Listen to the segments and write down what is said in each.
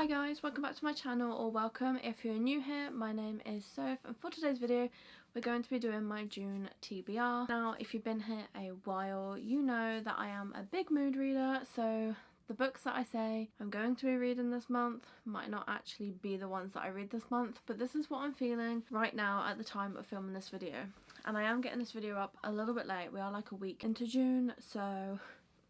Hi guys, welcome back to my channel, or welcome if you're new here. My name is Soph, and for today's video we're going to be doing my June TBR. Now if you've been here a while, you know that I am a big mood reader, so the books that I say I'm going to be reading this month might not actually be the ones that I read this month, but this is what I'm feeling right now at the time of filming this video. And I am getting this video up a little bit late. We are like a week into June, so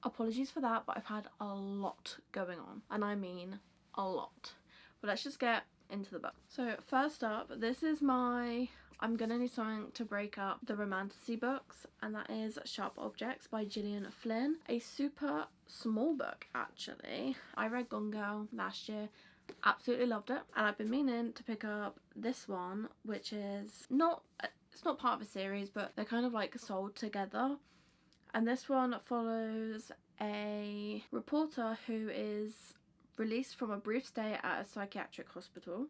apologies for that, but I've had a lot going on, and I mean a lot. But let's just get into the book. So first up, this is my I'm gonna need something to break up the romantasy books, and that is Sharp Objects by Gillian Flynn. A super small book actually. I read Gone Girl last year, absolutely loved it, and I've been meaning to pick up this one, which is it's not part of a series, but they're kind of like sold together. And this one follows a reporter who is released from a brief stay at a psychiatric hospital,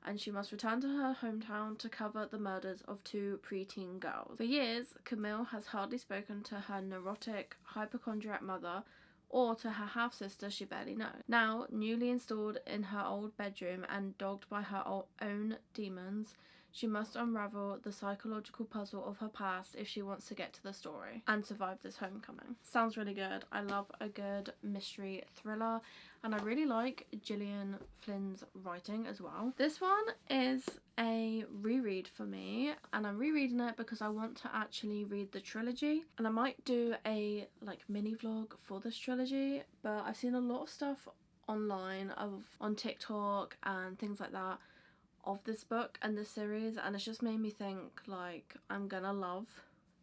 and she must return to her hometown to cover the murders of two preteen girls. For years, Camille has hardly spoken to her neurotic, hypochondriac mother or to her half-sister she barely knows. Now, newly installed in her old bedroom and dogged by her own demons, she must unravel the psychological puzzle of her past if she wants to get to the story and survive this homecoming. Sounds really good. I love a good mystery thriller, and I really like Gillian Flynn's writing as well. This one is a reread for me, and I'm rereading it because I want to actually read the trilogy, and I might do a like mini vlog for this trilogy, but I've seen a lot of stuff online on TikTok and things like that of this book and this series, and it's just made me think like I'm gonna love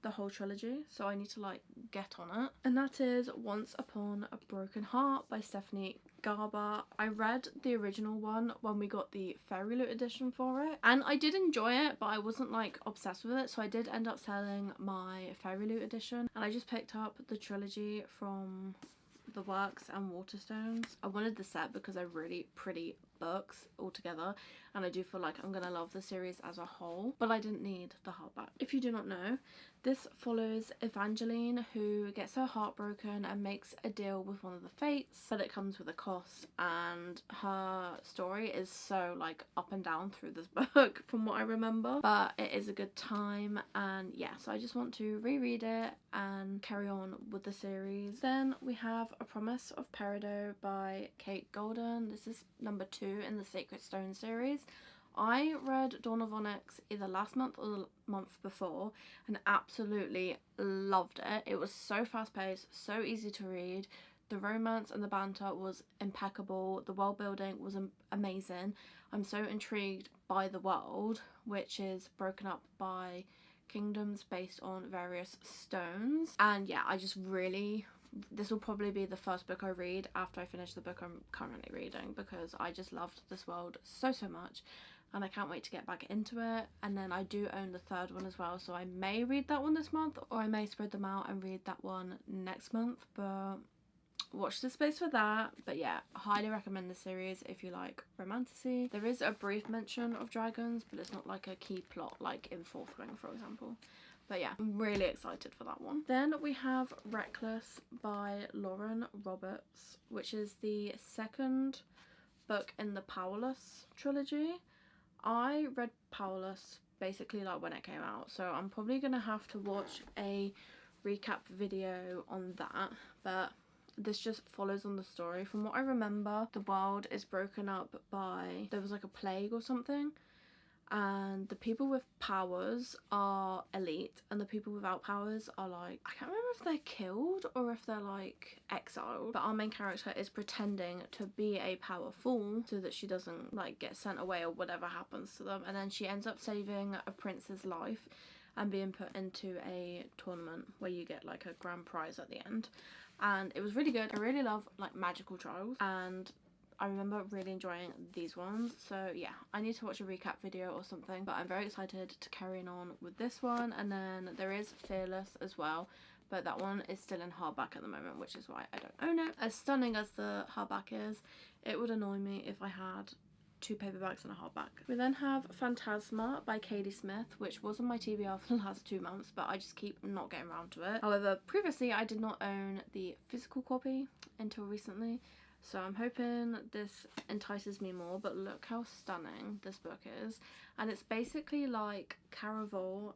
the whole trilogy, so I need to like get on it. And that is Once Upon a Broken Heart by Stephanie Garber. I read the original one when we got the Fairy Loot edition for it, and I did enjoy it, but I wasn't like obsessed with it, so I did end up selling my Fairy Loot edition, and I just picked up the trilogy from The Works and Waterstones. I wanted the set because they're really pretty books altogether, and I do feel like I'm gonna love the series as a whole, but I didn't need the hardback. If you do not know, this follows Evangeline, who gets her heart broken and makes a deal with one of the fates, but it comes with a cost, and her story is so like up and down through this book from what I remember, but it is a good time. And yeah, so I just want to reread it and carry on with the series. Then we have A Promise of Peridot by Kate Golden. This is number 2 in the Sacred Stone series. I read Dawn of Onyx either last month or the month before and absolutely loved it. It was so fast paced, so easy to read. The romance and the banter was impeccable. The world building was amazing. I'm so intrigued by the world, which is broken up by kingdoms based on various stones. And yeah, I just really, this will probably be the first book I read after I finish the book I'm currently reading, because I just loved this world so much, and I can't wait to get back into it. And then I do own the third one as well, so I may read that one this month, or I may spread them out and read that one next month, but watch the space for that. But yeah, I highly recommend this series if you like romantasy. There is a brief mention of dragons, but it's not like a key plot like in Fourth Ring, for example. But yeah, I'm really excited for that one. Then we have Reckless by Lauren Roberts, which is the second book in the Powerless trilogy. I read Powerless basically like when it came out, so I'm probably gonna have to watch a recap video on that, but this just follows on the story. From what I remember, the world is broken up by, there was like a plague or something, and the people with powers are elite and the people without powers are like, I can't remember if they're killed or if they're like exiled, but our main character is pretending to be a powerful so that she doesn't like get sent away or whatever happens to them, and then she ends up saving a prince's life and being put into a tournament where you get like a grand prize at the end. And it was really good. I really love like magical trials, and I remember really enjoying these ones. So yeah, I need to watch a recap video or something, but I'm very excited to carry on with this one. And then there is Fearless as well, but that one is still in hardback at the moment, which is why I don't own it. As stunning as the hardback is, it would annoy me if I had 2 paperbacks and a hardback. We then have Phantasma by Katie Smith, which was on my TBR for the last 2 months, but I just keep not getting around to it. However, previously I did not own the physical copy until recently, So I'm hoping this entices me more, but look how stunning this book is. And it's basically like Caraval,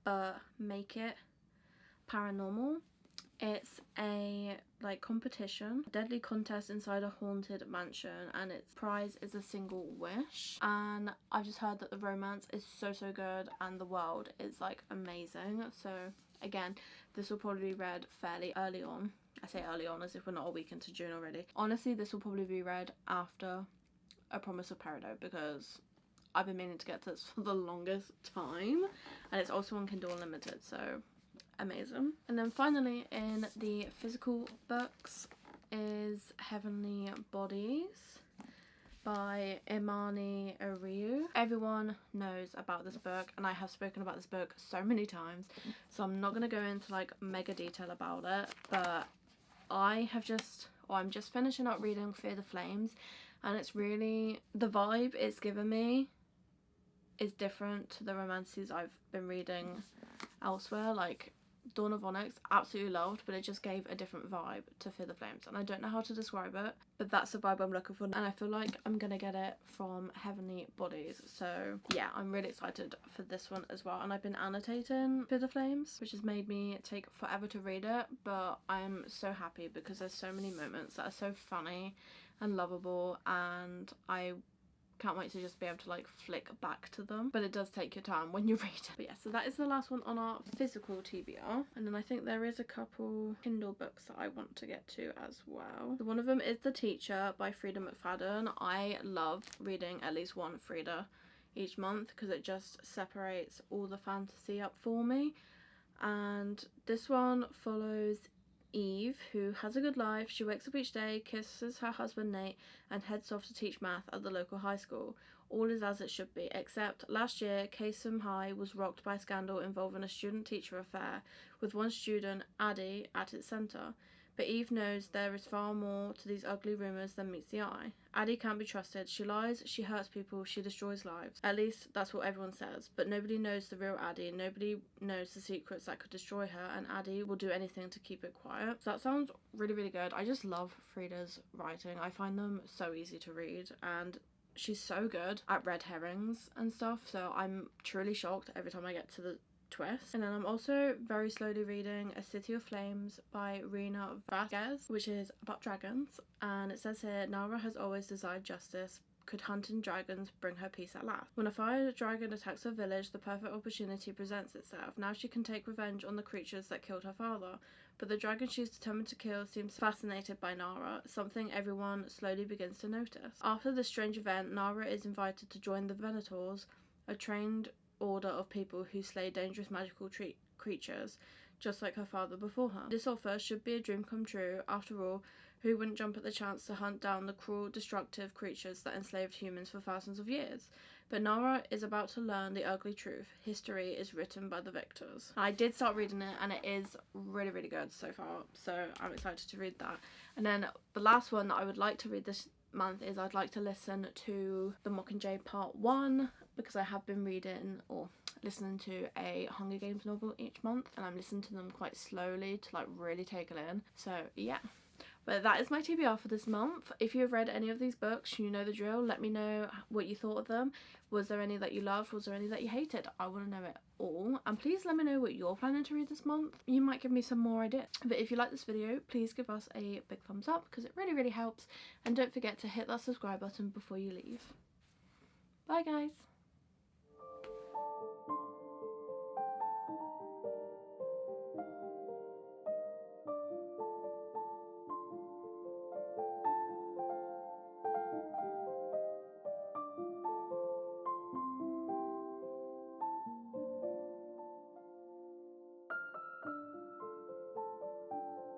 but make it paranormal. It's a like competition, deadly contest inside a haunted mansion, and its prize is a single wish. And I've just heard that the romance is so good and the world is like amazing. So again, this will probably be read fairly early on. I say early on as if we're not a week into June already. Honestly, this will probably be read after A Promise of Peridot, because I've been meaning to get to this for the longest time, and it's also on Kindle Unlimited, so amazing. And then finally in the physical books is Heavenly Bodies by Imani Ariu. Everyone knows about this book, and I have spoken about this book so many times, so I'm not going to go into like mega detail about it, but I'm just finishing up reading Fear the Flames, and it's really, the vibe it's given me is different to the romances I've been reading elsewhere. Like Dawn of Onyx, absolutely loved, but it just gave a different vibe to Fear the Flames, and I don't know how to describe it, but that's the vibe I'm looking for, and I feel like I'm gonna get it from Heavenly Bodies. So yeah, I'm really excited for this one as well, and I've been annotating Fear the Flames, which has made me take forever to read it, but I'm so happy because there's so many moments that are so funny and lovable, and I can't wait to just be able to like flick back to them, but it does take your time when you read it. But yeah, so that is the last one on our physical TBR, and then I think there is a couple Kindle books that I want to get to as well. So one of them is The Teacher by Frida McFadden. I love reading at least one Frida each month because it just separates all the fantasy up for me, and this one follows Eve, who has a good life. She wakes up each day, kisses her husband Nate, and heads off to teach math at the local high school. All is as it should be, except last year Kasem High was rocked by a scandal involving a student-teacher affair, with one student, Addie, at its centre. But Eve knows there is far more to these ugly rumours than meets the eye. Addie can't be trusted. She lies, she hurts people, she destroys lives. At least that's what everyone says. But nobody knows the real Addie. Nobody knows the secrets that could destroy her, and Addie will do anything to keep it quiet. So that sounds really good. I just love Frida's writing. I find them so easy to read, and she's so good at red herrings and stuff, so I'm truly shocked every time I get to the twist. And then I'm also very slowly reading A City of Flames by Rina Vasquez, which is about dragons, and it says here, Nara has always desired justice. Could hunting dragons bring her peace at last? When a fire dragon attacks her village, the perfect opportunity presents itself. Now she can take revenge on the creatures that killed her father. But the dragon she's determined to kill seems fascinated by Nara, something everyone slowly begins to notice. After this strange event, Nara is invited to join the Venators, a trained order of people who slay dangerous magical creatures, just like her father before her. This offer should be a dream come true. After all, who wouldn't jump at the chance to hunt down the cruel, destructive creatures that enslaved humans for thousands of years? But Nara is about to learn the ugly truth. History is written by the victors. I did start reading it, and it is really good so far, so I'm excited to read that. And then the last one that I would like to read this month is I'd like to listen to The Mockingjay Part 1, because I have been reading or listening to a Hunger Games novel each month, and I'm listening to them quite slowly to like really take it in. So yeah, but that is my TBR for this month. If you've read any of these books, you know the drill. Let me know what you thought of them. Was there any that you loved? Was there any that you hated? I want to know it all, and please let me know what you're planning to read this month. You might give me some more ideas. But if you like this video, please give us a big thumbs up because it really helps, and don't forget to hit that subscribe button before you leave. Bye guys.